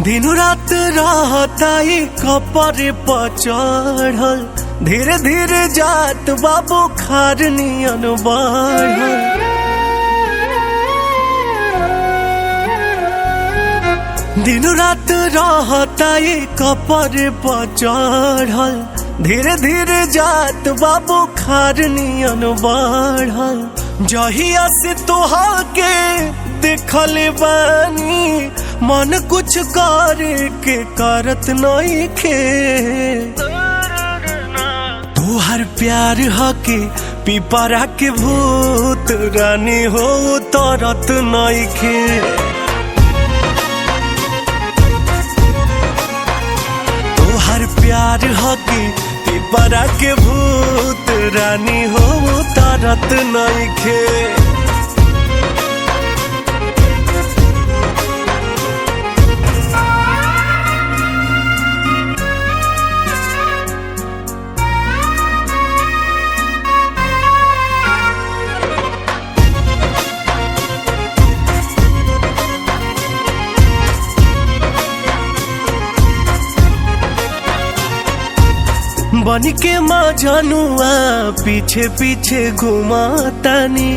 दिन रात रहता कपरे पर चढ़ल, धीरे धीरे जात बाबू खार नियन बढ़ल। दिन रात रहता कपरे पर चढ़ल, धीरे धीरे जात बाबू खार नियन बढ़ल। जहिया से तोहा के देखल बानी मन कुछ करे के करत नहीं खे। तोहर प्यार हके पिपरा के भूत रानी हो तरत नहीं खे। तोहर प्यार हके पिपरा के भूत रानी हो तरत नहीं खे। बन के माँ जनुआ पीछे पीछे घुमातानी,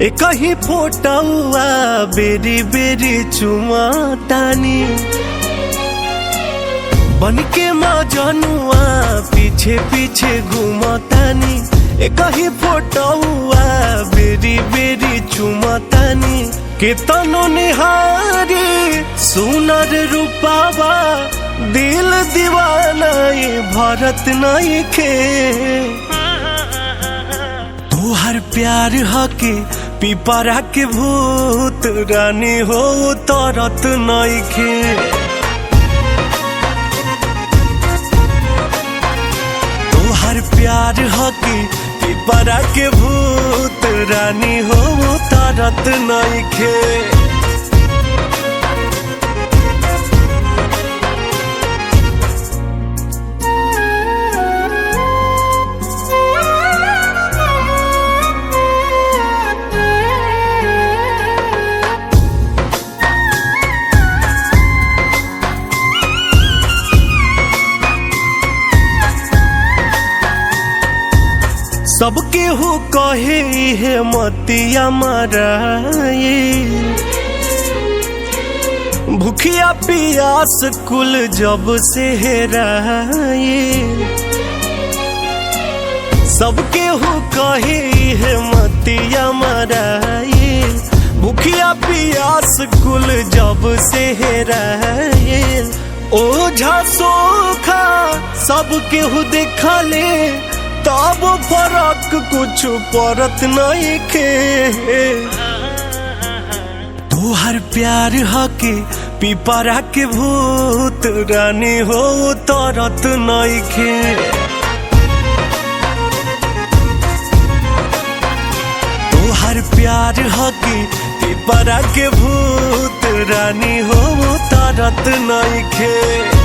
एक ही फोटुआ बेरी बेरी चुमातानी। बन के माँ जनुआ पीछे पीछे घुमातानी, एक ही फोटुआ बेरी बेरी चुमातानी। केतनो निहारी सुनर रूपावा दिल दीवाना भरत नहीं खे। तोहर प्यार हके पिपरा के भूत रानी हो तरत नहीं खे। तोहर प्यार हके पिपरा के भूत रानी हो तरत नहीं खे। सबके हो कहे है मतिया मराए, भूखिया पियास कुल जब से हेराए। सबके हो कहे है मतिया मराए, भूखिया पियास कुल जब से हेराए। ओझा सोखा सबके हो देखा ले तब फरक कुछ परत नहीं खे। तोहर प्यार हके पिपरा के भूत रानी हो तरत नहीं खे। तोहर प्यार हके पिपरा के भूत रानी हो तरत नहीं खे।